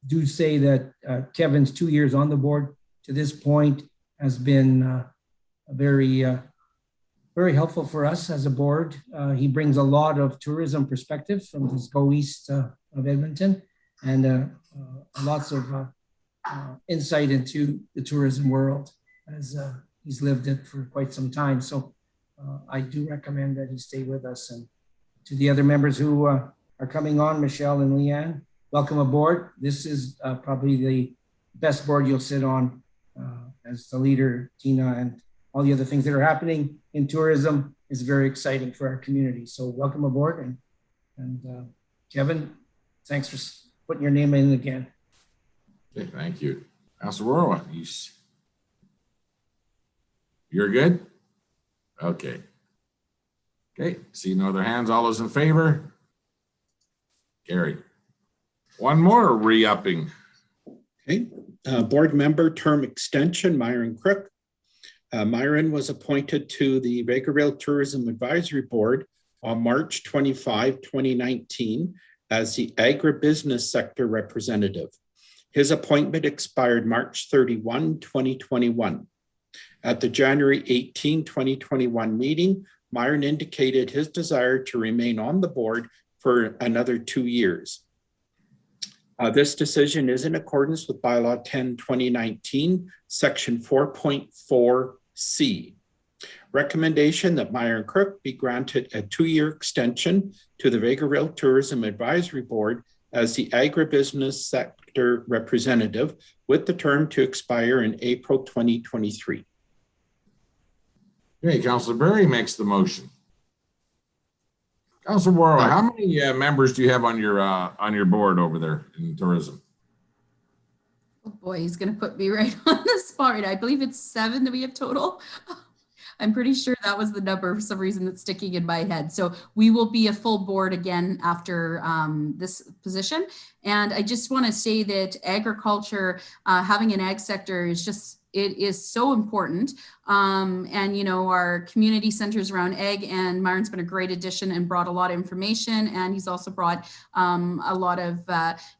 do say that Kevin's 2 years on the board to this point has been very helpful for us as a board. He brings a lot of tourism perspective from this go east of Edmonton, and lots of insight into the tourism world, as he's lived it for quite some time. So I do recommend that he stay with us. And to the other members who are coming on, Michelle and Leanne, welcome aboard. This is probably the best board you'll sit on as the leader. Tina, and all the other things that are happening in tourism is very exciting for our community. So welcome aboard. And Kevin, thanks for putting your name in again. Okay, thank you. Councillor Roy, you're good? Okay. Okay, see no other hands. All those in favor? Carried. One more re-upping. Okay, board member term extension, Myron Crook. Myron was appointed to the Vagabile Tourism Advisory Board on March 25, 2019 as the agribusiness sector representative. His appointment expired March 31, 2021. At the January 18, 2021 meeting, Myron indicated his desire to remain on the board for another 2 years. This decision is in accordance with Bylaw 10/2019, Section 4.4C. Recommendation that Myron Crook be granted a 2-year extension to the Vagabile Tourism Advisory Board as the agribusiness sector representative with the term to expire in April 2023. Okay, Councillor Berry makes the motion. Councillor Warwick, how many members do you have on your board over there in tourism? Oh boy, he's going to put me right on the spot. I believe it's 7 that we have total. I'm pretty sure that was the number for some reason that's sticking in my head. So we will be a full board again after this position. And I just want to say that agriculture, having an ag sector is just, it is so important. And, you know, our community centers around ag, and Myron's been a great addition and brought a lot of information. And he's also brought a lot of,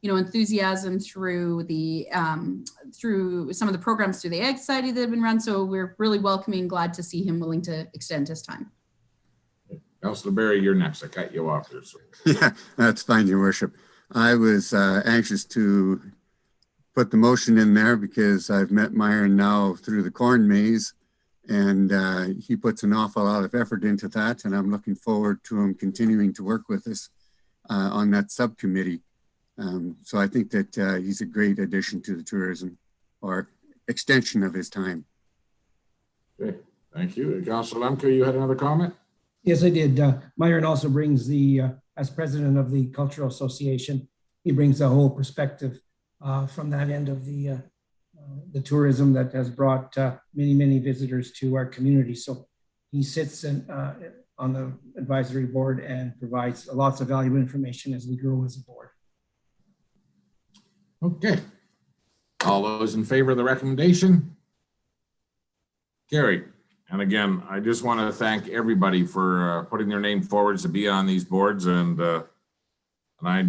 you know, enthusiasm through the, through some of the programs through the Ag Society that have been run. So we're really welcoming, glad to see him willing to extend his time. Councillor Berry, you're next. I cut you off there. So. Yeah, that's fine, Your Worship. I was anxious to put the motion in there because I've met Myron now through the corn maze, and he puts an awful lot of effort into that, and I'm looking forward to him continuing to work with us on that subcommittee. So I think that he's a great addition to the tourism, or extension of his time. Okay, thank you. Councillor Lemke, you had another comment? Yes, I did. Myron also brings the, as president of the Cultural Association, he brings a whole perspective from that end of the tourism that has brought many, many visitors to our community. So he sits on the advisory board and provides lots of valuable information as we grow as a board. Okay. All those in favor of the recommendation? Carried. And again, I just want to thank everybody for putting their name forward to be on these boards. And I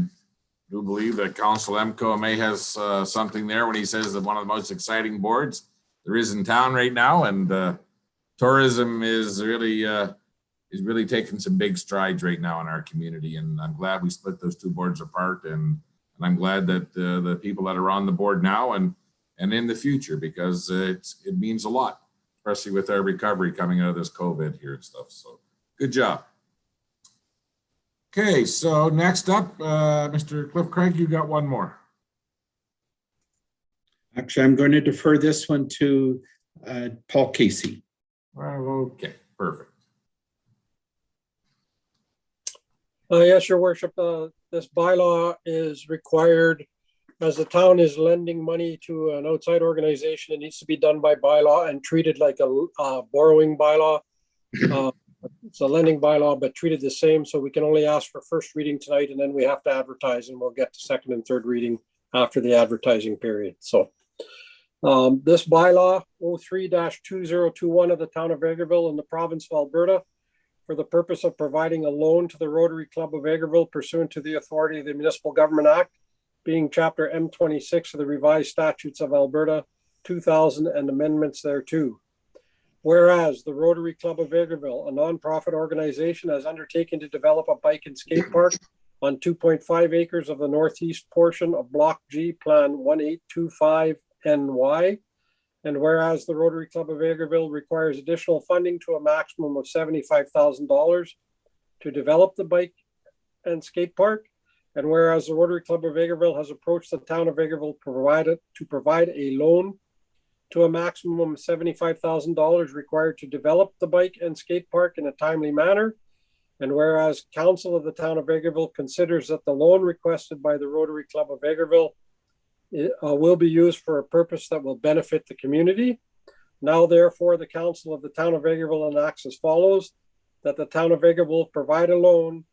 do believe that Council May has something there when he says that one of the most exciting boards there is in town right now. And tourism is really taking some big strides right now in our community. And I'm glad we split those two boards apart. And I'm glad that the people that are on the board now and in the future, because it means a lot, especially with our recovery coming out of this COVID here and stuff. So good job. Okay, so next up, Mr. Cliff Craig, you got one more. Actually, I'm going to defer this one to Paul Casey. Well, okay, perfect. Yes, your worship, this bylaw is required as the town is lending money to an outside organization. It needs to be done by bylaw and treated like a borrowing bylaw. It's a lending bylaw, but treated the same. So we can only ask for first reading tonight, and then we have to advertise, and we'll get to second and third reading after the advertising period. So this bylaw 03-2021 of the town of Vagabile in the province of Alberta, for the purpose of providing a loan to the Rotary Club of Vagabile pursuant to the authority of the Municipal Government Act, being Chapter M26 of the Revised Statutes of Alberta 2000 and amendments thereto. Whereas the Rotary Club of Vagabile, a nonprofit organization, has undertaken to develop a bike and skate park on 2.5 acres of the northeast portion of Block G, Plan 1825NY. And whereas the Rotary Club of Vagabile requires additional funding to a maximum of $75,000 to develop the bike and skate park. And whereas the Rotary Club of Vagabile has approached the town of Vagabile to provide a loan to a maximum of $75,000 required to develop the bike and skate park in a timely manner. And whereas Council of the town of Vagabile considers that the loan requested by the Rotary Club of Vagabile will be used for a purpose that will benefit the community. Now, therefore, the Council of the town of Vagabile enacts as follows: that the town of Vagabile provide a loan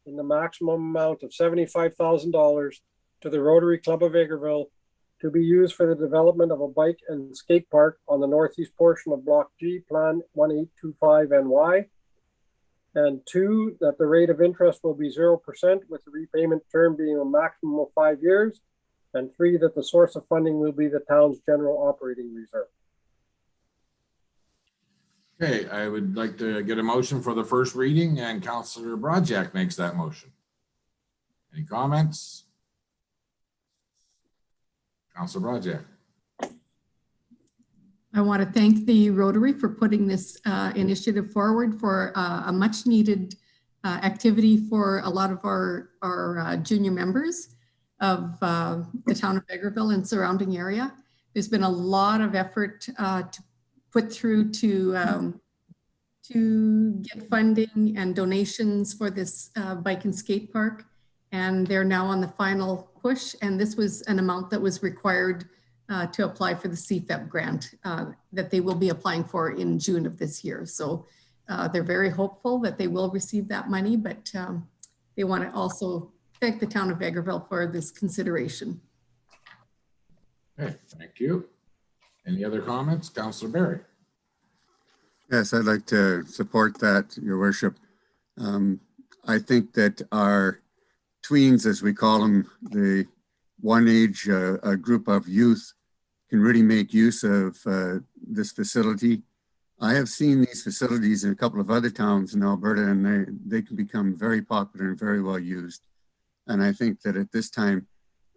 in the maximum amount of $75,000 to the Rotary Club of Vagabile to be used for the development of a bike and skate park on the northeast portion of Block G, Plan 1825NY. And 2, that the rate of interest will be 0% with the repayment term being a maximum of 5 years. And 3, that the source of funding will be the town's general operating reserve. Okay, I would like to get a motion for the first reading, and Councillor Broadjack makes that motion. Any comments? Councillor Broadjack. I want to thank the Rotary for putting this initiative forward for a much needed activity for a lot of our junior members of the town of Vagabile and surrounding area. There's been a lot of effort to put through to get funding and donations for this bike and skate park. And they're now on the final push. And this was an amount that was required to apply for the CFEP grant that they will be applying for in June of this year. So they're very hopeful that they will receive that money, but they want to also thank the town of Vagabile for this consideration. Okay, thank you. Any other comments? Councillor Barry. Yes, I'd like to support that, Your Worship. I think that our tweens, as we call them, the one age a group of youth, can really make use of this facility. I have seen these facilities in a couple of other towns in Alberta, and they can become very popular and very well used. And I think that at this time,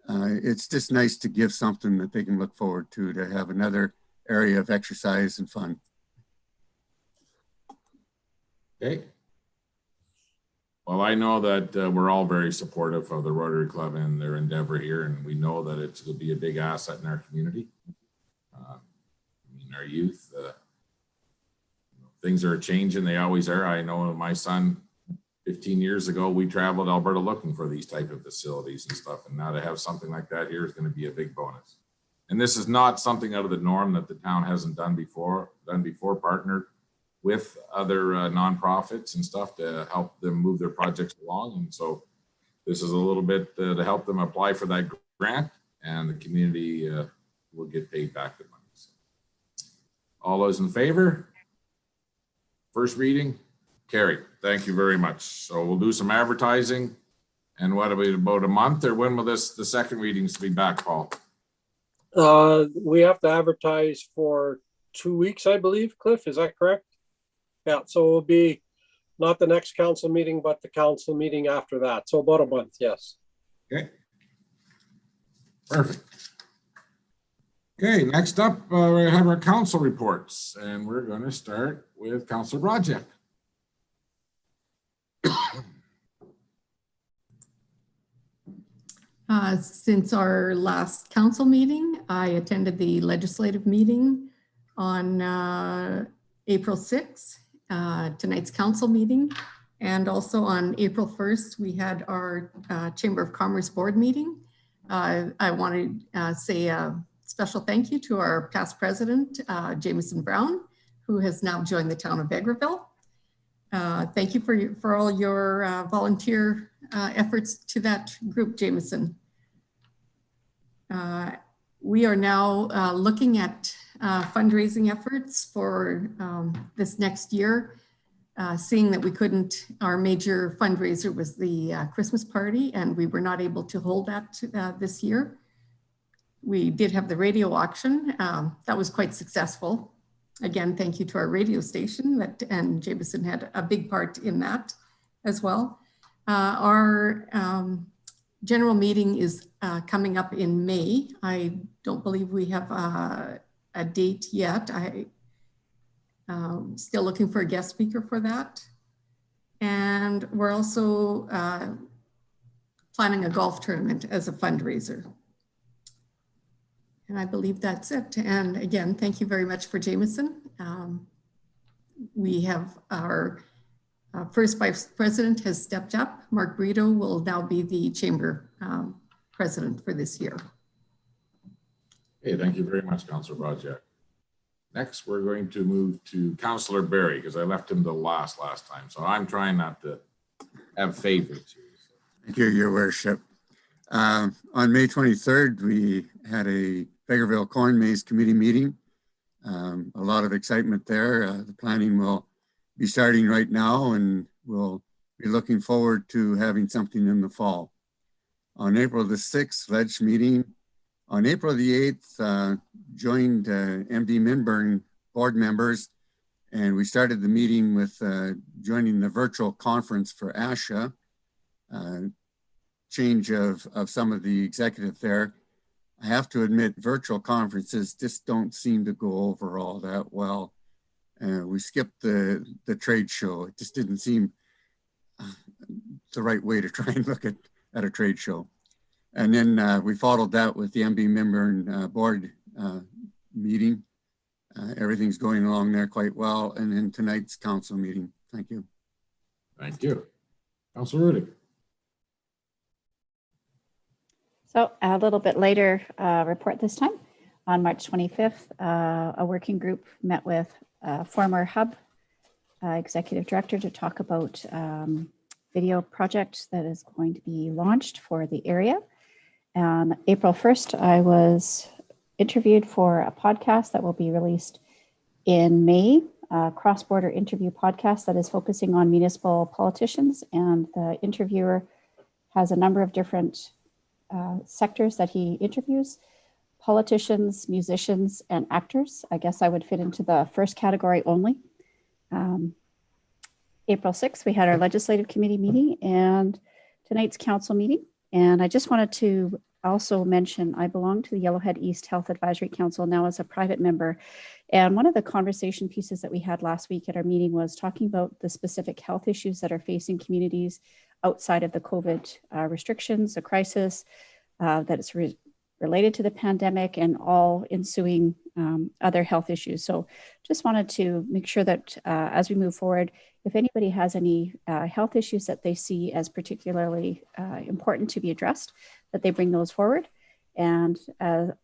it's just nice to give something that they can look forward to have another area of exercise and fun. Okay. Well, I know that we're all very supportive of the Rotary Club and their endeavor here, and we know that it's going to be a big asset in our community. I mean, our youth, things are changing. They always are. I know my son, 15 years ago, we traveled Alberta looking for these type of facilities and stuff. And now to have something like that here is going to be a big bonus. And this is not something out of the norm that the town hasn't done before, partnered with other nonprofits and stuff to help them move their projects along. And so this is a little bit to help them apply for that grant, and the community will get paid back the money. So, all those in favor? First reading, carried. Thank you very much. So we'll do some advertising. And what about a month, or when will the second readings be back, Paul? We have to advertise for 2 weeks, I believe, Cliff, is that correct? Yeah, so it will be not the next council meeting, but the council meeting after that. So about a month, yes. Okay. Perfect. Okay, next up, we have our council reports, and we're going to start with Councillor Broadjack. Since our last council meeting, I attended the legislative meeting on April 6th, tonight's council meeting. And also on April 1st, we had our Chamber of Commerce board meeting. I want to say a special thank you to our past president, Jameson Brown, who has now joined the town of Vagabile. Thank you for all your volunteer efforts to that group, Jameson. We are now looking at fundraising efforts for this next year, seeing that we couldn't, our major fundraiser was the Christmas party, and we were not able to hold that this year. We did have the radio auction. That was quite successful. Again, thank you to our radio station, and Jameson had a big part in that as well. Our general meeting is coming up in May. I don't believe we have a date yet. Still looking for a guest speaker for that. And we're also planning a golf tournament as a fundraiser. And I believe that's it. And again, thank you very much for Jameson. We have our first vice president has stepped up. Mark Brito will now be the chamber president for this year. Hey, thank you very much, Councillor Brodjack. Next, we're going to move to Councillor Barry, because I left him to last time. So I'm trying not to have favorites here. Thank you, Your Worship. On May 23rd, we had a Vagabile Corn Maze Committee meeting. A lot of excitement there. The planning will be starting right now, and we'll be looking forward to having something in the fall. On April the 6th, Ledge meeting. On April the 8th, joined MD Minburn board members, and we started the meeting with joining the virtual conference for ASHA. Change of some of the executive there. I have to admit, virtual conferences just don't seem to go over all that well. We skipped the trade show. It just didn't seem the right way to try and look at a trade show. And then we followed that with the MB Minburn board meeting. Everything's going along there quite well. And then tonight's council meeting. Thank you. Thank you. Councillor Rudy. So a little bit later report this time. On March 25th, a working group met with former Hub executive director to talk about video project that is going to be launched for the area. On April 1st, I was interviewed for a podcast that will be released in May, a cross-border interview podcast that is focusing on municipal politicians, and the interviewer has a number of different sectors that he interviews: politicians, musicians, and actors. I guess I would fit into the first category only. April 6th, we had our legislative committee meeting and tonight's council meeting. And I just wanted to also mention, I belong to the Yellowhead East Health Advisory Council now as a private member. And one of the conversation pieces that we had last week at our meeting was talking about the specific health issues that are facing communities outside of the COVID restrictions, the crisis, that it's related to the pandemic and all ensuing other health issues. So just wanted to make sure that as we move forward, if anybody has any health issues that they see as particularly important to be addressed, that they bring those forward. And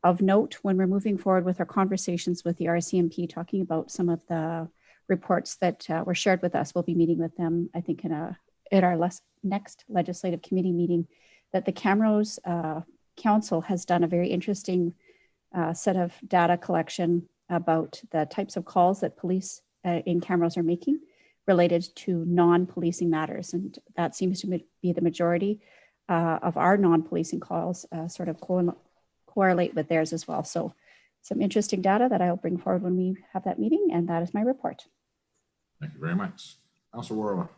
of note, when we're moving forward with our conversations with the RCMP, talking about some of the reports that were shared with us, we'll be meeting with them, I think, at our next legislative committee meeting, that the Camrose Council has done a very interesting set of data collection about the types of calls that police in Camrose are making related to non-policing matters. And that seems to be the majority of our non-policing calls sort of correlate with theirs as well. So some interesting data that I'll bring forward when we have that meeting, and that is my report. Thank you very much. Councillor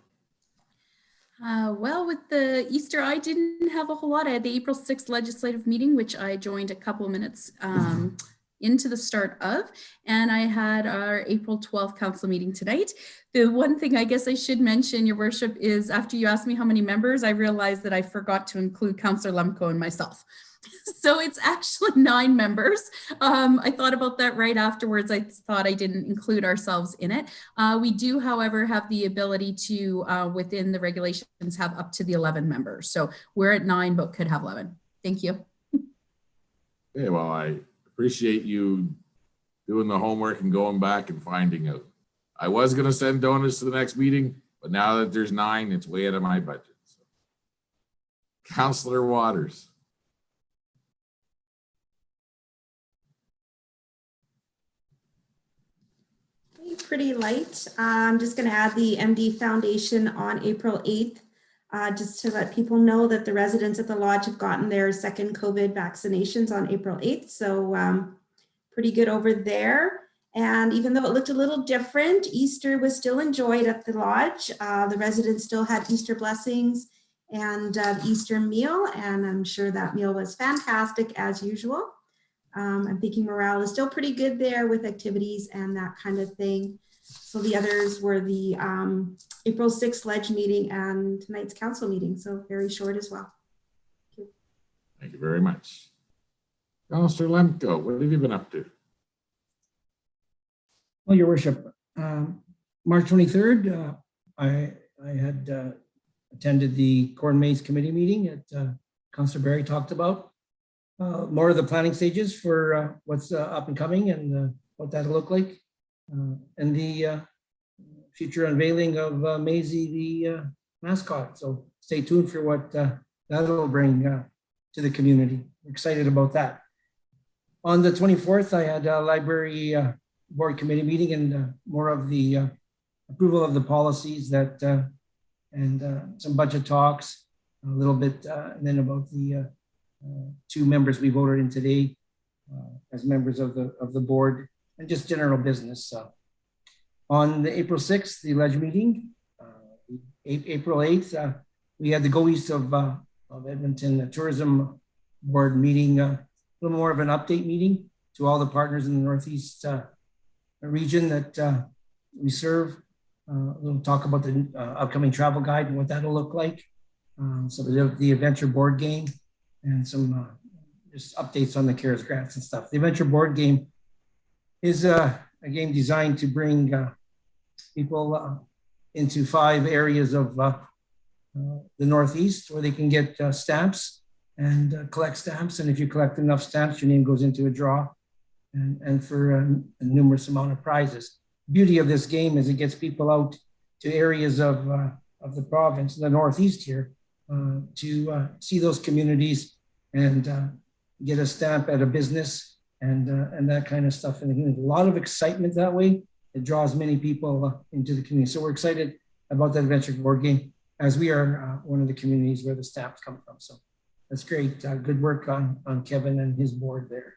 Warla. Well, with the Easter, I didn't have a whole lot. I had the April 6th legislative meeting, which I joined a couple minutes into the start of, and I had our April 12th council meeting tonight. The one thing I guess I should mention, Your Worship, is after you asked me how many members, I realized that I forgot to include Councillor Lemko and myself. So it's actually 9 members. I thought about that right afterwards. I thought I didn't include ourselves in it. We do, however, have the ability to, within the regulations, have up to the 11 members. So we're at 9, but could have 11. Thank you. Okay, well, I appreciate you doing the homework and going back and finding out. I was going to send donuts to the next meeting, but now that there's 9, it's way out of my budget. So. Councillor Waters. Pretty light. I'm just going to add the MD Foundation on April 8th, just to let people know that the residents at the lodge have gotten their second COVID vaccinations on April 8th. So pretty good over there. And even though it looked a little different, Easter was still enjoyed at the lodge. The residents still had Easter blessings and Easter meal, and I'm sure that meal was fantastic as usual. I'm thinking morale is still pretty good there with activities and that kind of thing. So the others were the April 6th ledge meeting and tonight's council meeting. So very short as well. Thank you. Thank you very much. Councillor Lemko, what have you been up to? Well, Your Worship, March 23rd, I had attended the Corn Maze Committee meeting that Councillor Barry talked about. More of the planning stages for what's up and coming and what that'll look like. And the future unveiling of Maisie, the mascot. So stay tuned for what that'll bring to the community. We're excited about that. On the 24th, I had a library board committee meeting and more of the approval of the policies that and some budget talks, a little bit, and then about the 2 members we voted in today as members of the board, and just general business. On the April 6th, the ledge meeting, April 8th, we had the Go East of Edmonton Tourism Board meeting, a little more of an update meeting to all the partners in the Northeast region that we serve. A little talk about the upcoming travel guide and what that'll look like. So the adventure board game and some just updates on the CARES grants and stuff. The adventure board game is a game designed to bring people into 5 areas of the Northeast where they can get stamps and collect stamps. And if you collect enough stamps, your name goes into a draw and for a numerous amount of prizes. Beauty of this game is it gets people out to areas of the province, the Northeast here, to see those communities and get a stamp at a business and that kind of stuff. And a lot of excitement that way. It draws many people into the community. So we're excited about that adventure board game as we are one of the communities where the stamps come from. So that's great. Good work on Kevin and his board there.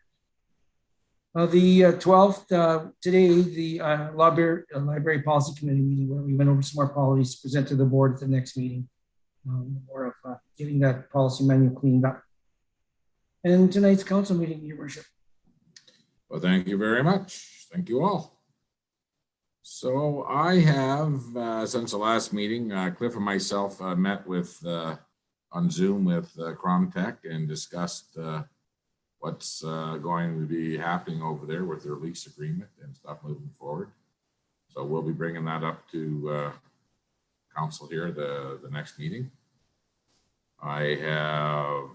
The 12th, today, the Library Policy Committee meeting where we went over some more policies to present to the board at the next meeting. More of getting that policy manual cleaned up. And tonight's council meeting, Your Worship. Well, thank you very much. Thank you all. So I have, since the last meeting, Cliff and myself met with on Zoom with Cromtech and discussed what's going to be happening over there with their lease agreement and stuff moving forward. So we'll be bringing that up to council here the next meeting. I have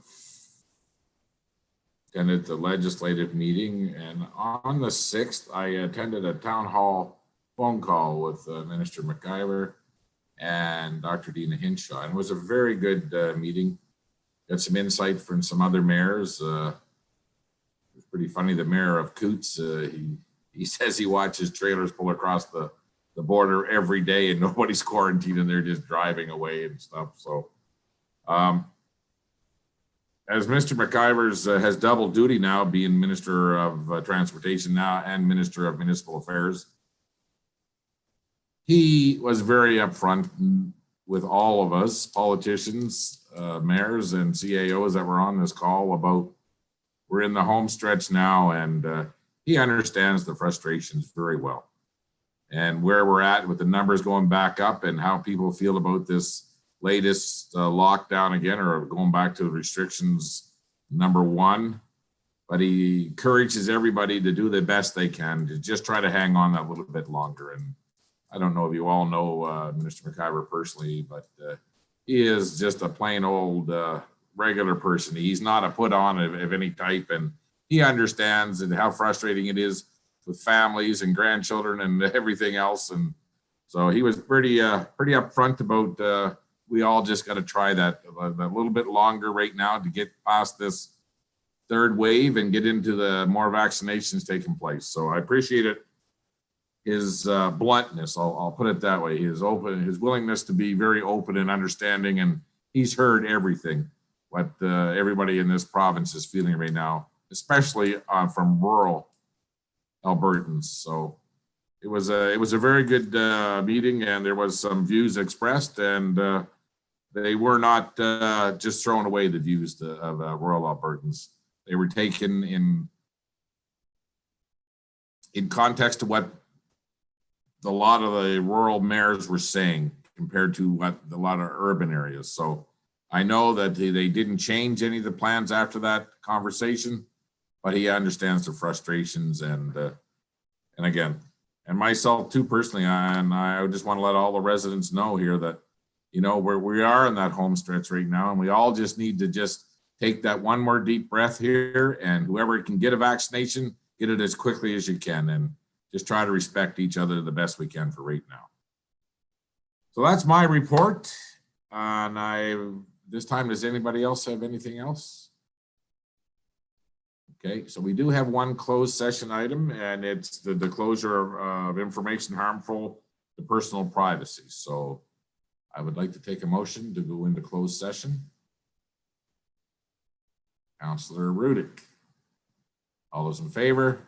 attended the legislative meeting, and on the 6th, I attended a town hall phone call with Minister McIver and Dr. Dina Hinshaw, and it was a very good meeting. Got some insight from some other mayors. It's pretty funny. The mayor of Coots, he says he watches trailers pull across the border every day and nobody's quarantined and they're just driving away and stuff. So as Mr. McIvers has double duty now, being Minister of Transportation now and Minister of Municipal Affairs, he was very upfront with all of us, politicians, mayors and CAOs that were on this call about we're in the home stretch now, and he understands the frustrations very well. And where we're at with the numbers going back up and how people feel about this latest lockdown again, or going back to restrictions #1. But he encourages everybody to do the best they can to just try to hang on that little bit longer. And I don't know if you all know Minister McIver personally, but he is just a plain old regular person. He's not a put on of any type, and he understands and how frustrating it is with families and grandchildren and everything else. And so he was pretty upfront about we all just got to try that a little bit longer right now to get past this third wave and get into the more vaccinations taking place. So I appreciate it. His bluntness, I'll put it that way. His willingness to be very open and understanding, and he's heard everything what everybody in this province is feeling right now, especially from rural Albertans. So it was a very good meeting, and there was some views expressed, and they were not just throwing away the views of rural Albertans. They were taken in context to what a lot of the rural mayors were saying compared to what a lot of urban areas. So I know that they didn't change any of the plans after that conversation, but he understands the frustrations and again, and myself too personally, and I just want to let all the residents know here that, you know, we are in that home stretch right now, and we all just need to just take that one more deep breath here, and whoever can get a vaccination, get it as quickly as you can, and just try to respect each other the best we can for right now. So that's my report. And this time, does anybody else have anything else? Okay, so we do have one closed session item, and it's the disclosure of information harmful to personal privacy. So I would like to take a motion to go into closed session. Councillor Rudick. All those in favor?